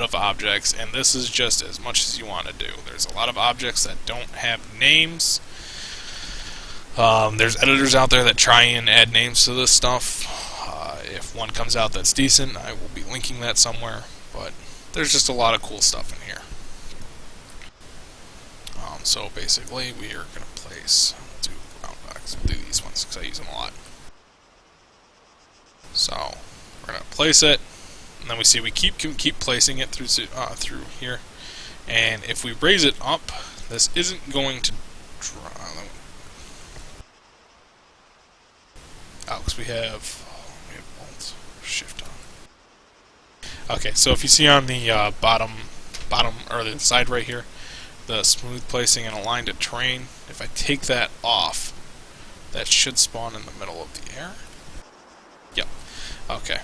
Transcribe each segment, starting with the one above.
of objects, and this is just as much as you want to do. There's a lot of objects that don't have names. There's editors out there that try and add names to this stuff. If one comes out that's decent, I will be linking that somewhere, but there's just a lot of cool stuff in here. So basically, we are going to place, we'll do round box, we'll do these ones because I use them a lot. So, we're going to place it, and then we see we keep placing it through here, and if we raise it up, this isn't going to draw. Because we have Alt Shift on. Okay, so if you see on the bottom or the side right here, the smooth placing and aligned to terrain, if I take that off, that should spawn in the middle of the air. Yep. Okay.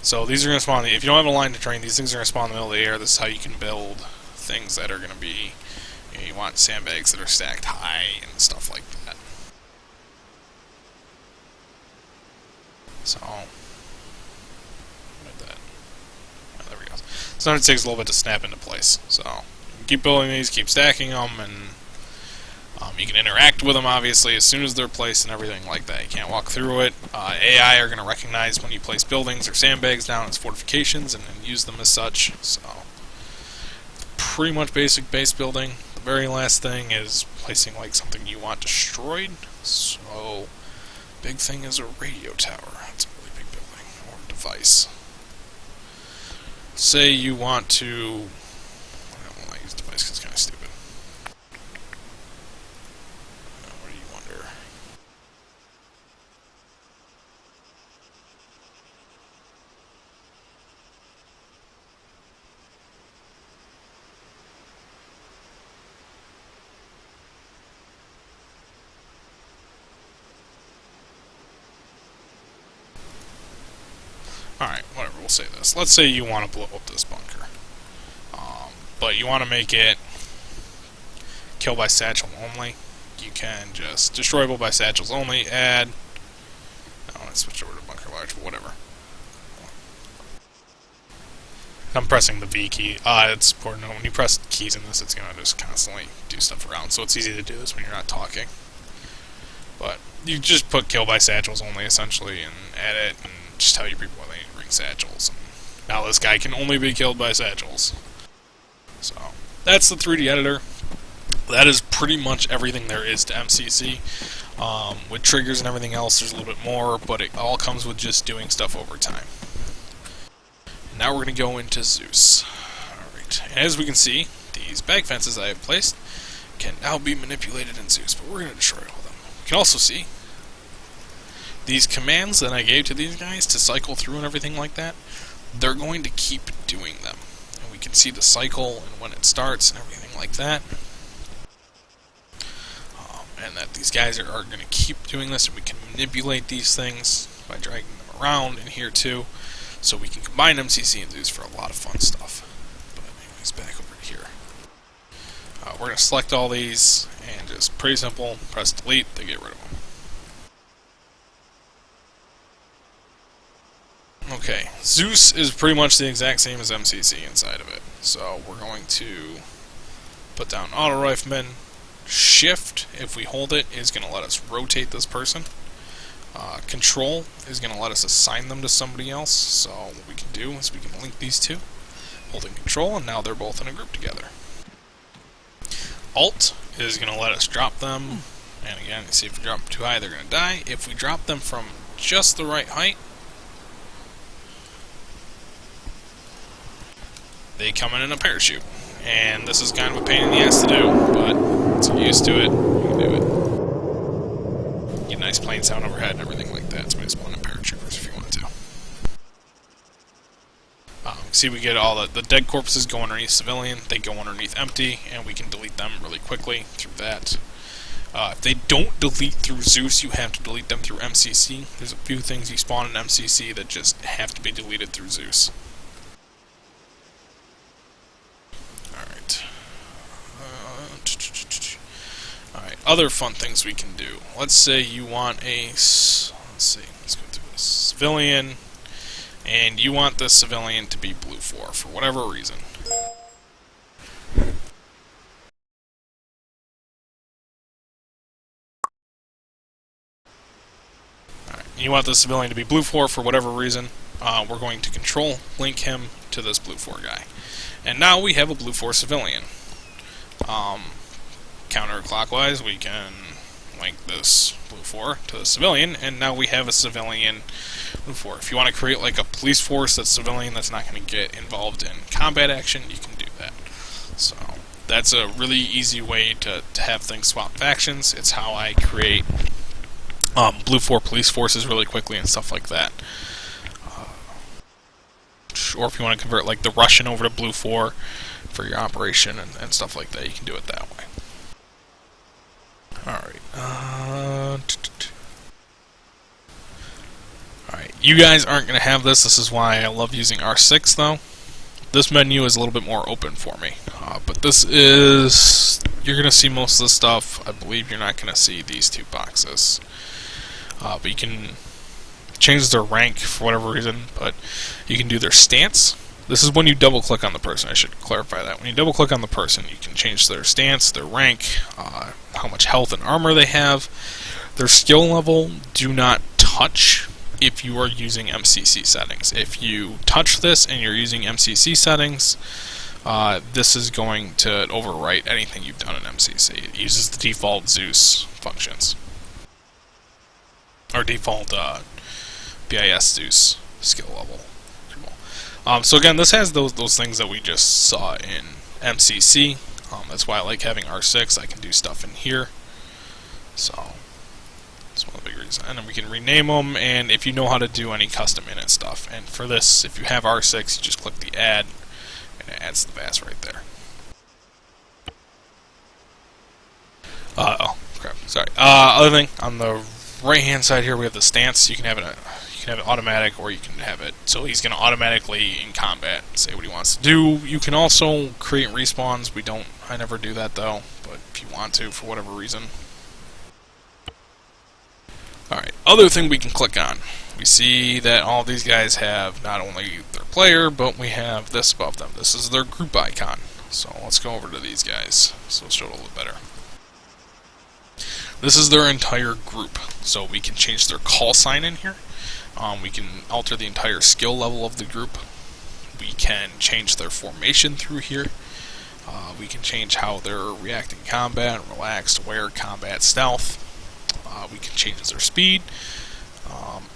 So these are going to spawn, if you don't have a line to terrain, these things are going to spawn in the middle of the air. This is how you can build things that are going to be, you want sandbags that are stacked high and stuff like that. So, like that. Oh, there we go. Sometimes it takes a little bit to snap into place. So, keep building these, keep stacking them, and you can interact with them, obviously, as soon as they're placed and everything like that. You can't walk through it. AI are going to recognize when you place buildings or sandbags down as fortifications and use them as such. So, pretty much basic base building. The very last thing is placing like something you want destroyed. So, big thing is a radio tower. It's a really big building or device. Say you want to. I don't want to use device because it's kind of stupid. What do you wonder? Alright, whatever, we'll say this. Let's say you want to blow up this bunker. But you want to make it kill by satchel only. You can just destroyable by satchels only, add... I want to switch over to bunker large, but whatever. I'm pressing the V key. It's important. When you press keys in this, it's going to just constantly do stuff around, so it's easy to do this when you're not talking. But you just put kill by satchels only, essentially, and add it, and just tell your people when they need to bring satchels. And now this guy can only be killed by satchels. So, that's the 3D editor. That is pretty much everything there is to MCC. With triggers and everything else, there's a little bit more, but it all comes with just doing stuff over time. Now we're going to go into Zeus. Alright, and as we can see, these bag fences I have placed can now be manipulated in Zeus, but we're going to destroy all of them. You can also see these commands that I gave to these guys to cycle through and everything like that, they're going to keep doing them. And we can see the cycle and when it starts and everything like that. And that these guys are going to keep doing this, and we can manipulate these things by dragging them around in here too. So we can combine MCC and Zeus for a lot of fun stuff. But anyways, back over to here. We're going to select all these, and just pretty simple, press delete to get rid of them. Okay, Zeus is pretty much the exact same as MCC inside of it. So we're going to put down Auto Rifleman. Shift, if we hold it, is going to let us rotate this person. Control is going to let us assign them to somebody else. So what we can do is we can link these two, holding Control, and now they're both in a group together. Alt is going to let us drop them, and again, you see if we drop them too high, they're going to die. If we drop them from just the right height, they come in a parachute. And this is kind of a pain in the ass to do, but once you're used to it, you can do it. Get a nice plane sound overhead and everything like that, so we just want in parachuters if you want to. See, we get all the dead corpses go underneath civilian, they go underneath empty, and we can delete them really quickly through that. If they don't delete through Zeus, you have to delete them through MCC. There's a few things you spawn in MCC that just have to be deleted through Zeus. Alright, other fun things we can do. Let's say you want a, let's go through this, civilian, and you want this civilian to be blue 4 for whatever reason. Alright, you want this civilian to be blue 4 for whatever reason. We're going to control link him to this blue 4 guy. And now we have a blue 4 civilian. Counterclockwise, we can link this blue 4 to the civilian, and now we have a civilian blue 4. If you want to create like a police force that's civilian that's not going to get involved in combat action, you can do that. So that's a really easy way to have things swap factions. It's how I create blue 4 police forces really quickly and stuff like that. Or if you want to convert like the Russian over to blue 4 for your operation and stuff like that, you can do it that way. Alright. Alright, you guys aren't going to have this. This is why I love using R6 though. This menu is a little bit more open for me. But this is... You're going to see most of the stuff. I believe you're not going to see these two boxes. But you can change their rank for whatever reason, but you can do their stance. This is when you double click on the person. I should clarify that. When you double click on the person, you can change their stance, their rank, how much health and armor they have. Their skill level do not touch if you are using MCC settings. If you touch this and you're using MCC settings, this is going to overwrite anything you've done in MCC. It uses the default Zeus functions. Or default BIS Zeus skill level. So again, this has those things that we just saw in MCC. That's why I like having R6. I can do stuff in here. So that's one of the big reasons. And then we can rename them, and if you know how to do any custom init stuff. And for this, if you have R6, you just click the add, and it adds the VAS right there. Oh crap! Sorry. Other thing on the right-hand side here, we have the stance. You can have it automatic, or you can have it so he's going to automatically in combat say what he wants to do. You can also create respawns. I never do that though, but if you want to for whatever reason. Alright, other thing we can click on. We see that all these guys have not only their player, but we have this above them. This is their group icon. So let's go over to these guys so let's show it a little bit better. This is their entire group, so we can change their call sign in here. We can alter the entire skill level of the group. We can change their formation through here. We can change how they're reacting combat, relaxed, aware, combat, stealth. We can change their speed,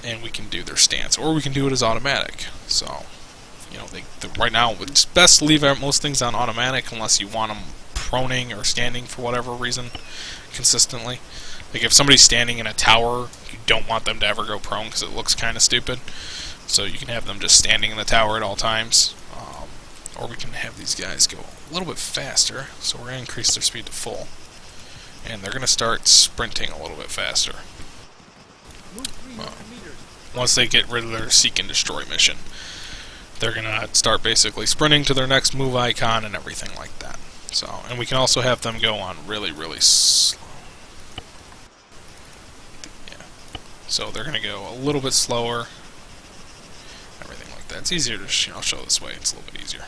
and we can do their stance, or we can do it as automatic. So, you know, right now it's best to leave most things on automatic unless you want them proning or standing for whatever reason consistently. Like if somebody's standing in a tower, you don't want them to ever go prone because it looks kind of stupid. So you can have them just standing in the tower at all times. Or we can have these guys go a little bit faster. So we're going to increase their speed to full. And they're going to start sprinting a little bit faster. Once they get rid of their seek and destroy mission, they're going to start basically sprinting to their next move icon and everything like that. So, and we can also have them go on really, really slow. So they're going to go a little bit slower, everything like that. It's easier to show this way. It's a little bit easier.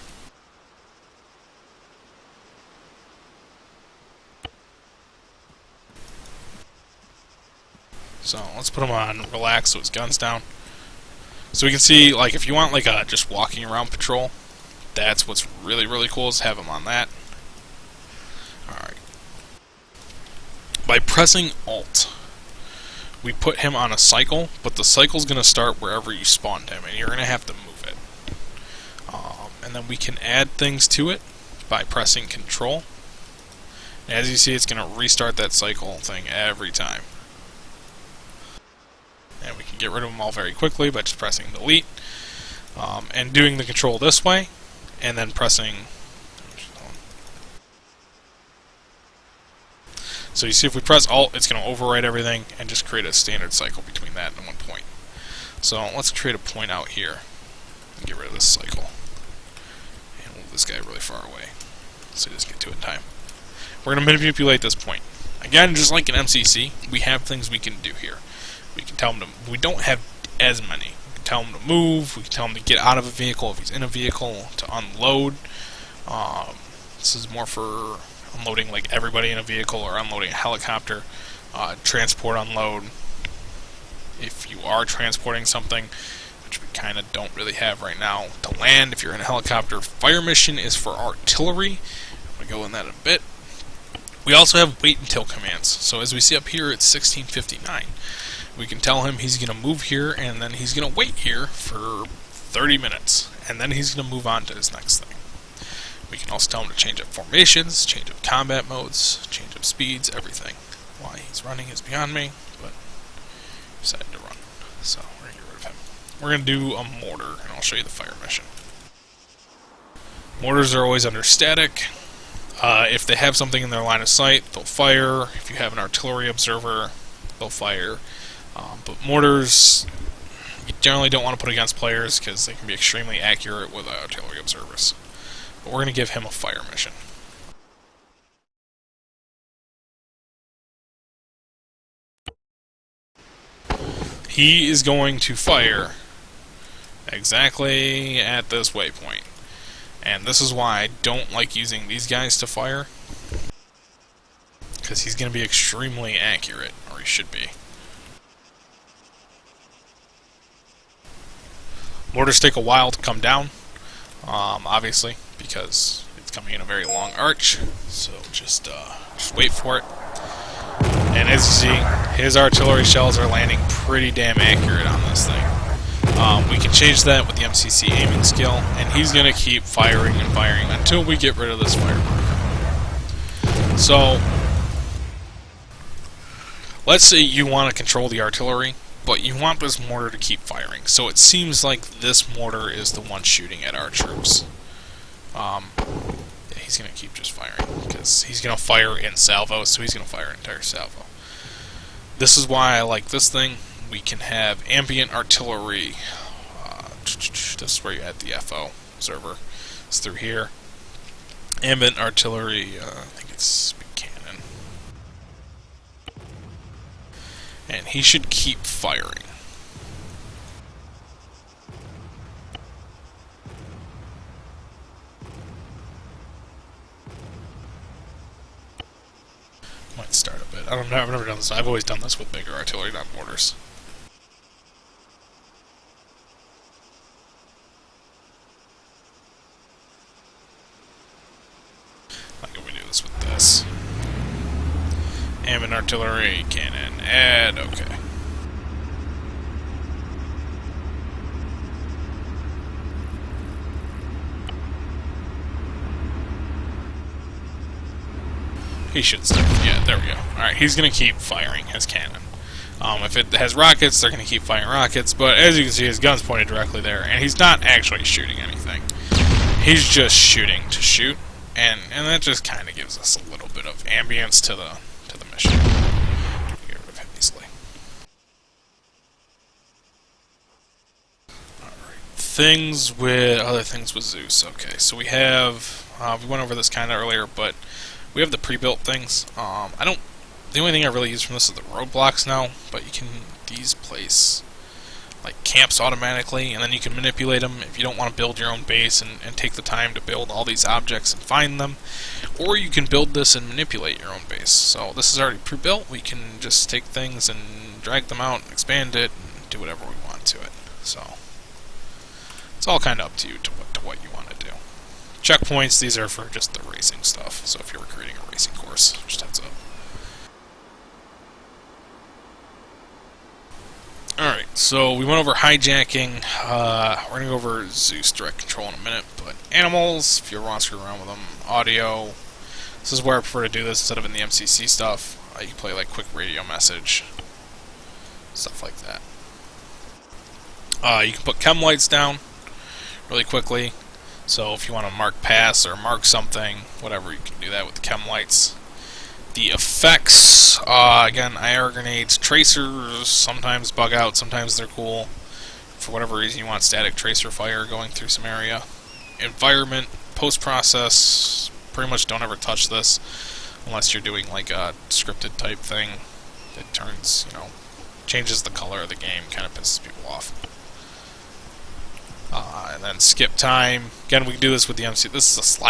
So let's put him on relax so his gun's down. So we can see, like, if you want like a just walking around patrol, that's what's really, really cool is have him on that. Alright. By pressing Alt, we put him on a cycle, but the cycle's going to start wherever you spawned him, and you're going to have to move it. And then we can add things to it by pressing Control. And as you see, it's going to restart that cycle thing every time. And we can get rid of them all very quickly by just pressing Delete. And doing the control this way, and then pressing... So you see if we press Alt, it's going to overwrite everything and just create a standard cycle between that and one point. So let's create a point out here and get rid of this cycle. And move this guy really far away so he doesn't get to it in time. We're going to manipulate this point. Again, just like in MCC, we have things we can do here. We can tell them we don't have as many. We can tell him to move. We can tell him to get out of a vehicle if he's in a vehicle, to unload. This is more for unloading like everybody in a vehicle or unloading a helicopter. Transport, unload. If you are transporting something, which we kind of don't really have right now, to land if you're in a helicopter. Fire mission is for artillery. I'm going to go in that in a bit. We also have wait until commands. So as we see up here, it's 1659. We can tell him he's going to move here, and then he's going to wait here for 30 minutes, and then he's going to move on to his next thing. We can also tell him to change up formations, change up combat modes, change up speeds, everything. Why he's running is beyond me, but he decided to run. So we're going to get rid of him. We're going to do a mortar, and I'll show you the fire mission. Mortars are always under static. If they have something in their line of sight, they'll fire. If you have an artillery observer, they'll fire. But mortars, you generally don't want to put against players because they can be extremely accurate with artillery observers. But we're going to give him a fire mission. He is going to fire exactly at this waypoint. And this is why I don't like using these guys to fire, because he's going to be extremely accurate, or he should be. Mortars take a while to come down, obviously, because it's coming in a very long arch, so just wait for it. And as you see, his artillery shells are landing pretty damn accurate on this thing. We can change that with the MCC aiming skill, and he's going to keep firing and firing until we get rid of this fire marker. So, let's say you want to control the artillery, but you want this mortar to keep firing. So it seems like this mortar is the one shooting at our troops. Yeah, he's going to keep just firing, because he's going to fire in salvo, so he's going to fire an entire salvo. This is why I like this thing. We can have ambient artillery. This is where you add the FO observer. It's through here. Ambient artillery, I think it's cannon. And he should keep firing. Might start a bit. I've never done this. I've always done this with bigger artillery, not mortars. Like if we do this with this. Ambient artillery, cannon, add, okay. He should start. Yeah, there we go. Alright, he's going to keep firing his cannon. If it has rockets, they're going to keep firing rockets, but as you can see, his gun's pointed directly there, and he's not actually shooting anything. He's just shooting to shoot, and that just kind of gives us a little bit of ambience to the mission. Get rid of him easily. Alright, other things with Zeus. Okay, so we have, we went over this kind of earlier, but we have the pre-built things. The only thing I really use from this is the roadblocks now, but these place like camps automatically, and then you can manipulate them if you don't want to build your own base and take the time to build all these objects and find them, or you can build this and manipulate your own base. So this is already pre-built. We can just take things and drag them out, and expand it, and do whatever we want to it. So it's all kind of up to you to what you want to do. Checkpoints, these are for just the racing stuff, so if you're creating a racing course, just heads up. Alright, so we went over hijacking. We're going to go over Zeus direct control in a minute, but animals, if you ever want to screw around with them, audio. This is where I prefer to do this instead of in the MCC stuff. You can play like quick radio message, stuff like that. You can put chem lights down really quickly. So if you want to mark pass or mark something, whatever, you can do that with the chem lights. The effects, again, IR grenades, tracers, sometimes bug out, sometimes they're cool. For whatever reason you want static tracer fire going through some area. Environment, post-process, pretty much don't ever touch this unless you're doing like a scripted type thing that turns, changes the color of the game, kind of pisses people off. And then skip time. Again, we can do this with the MC. This is a slide.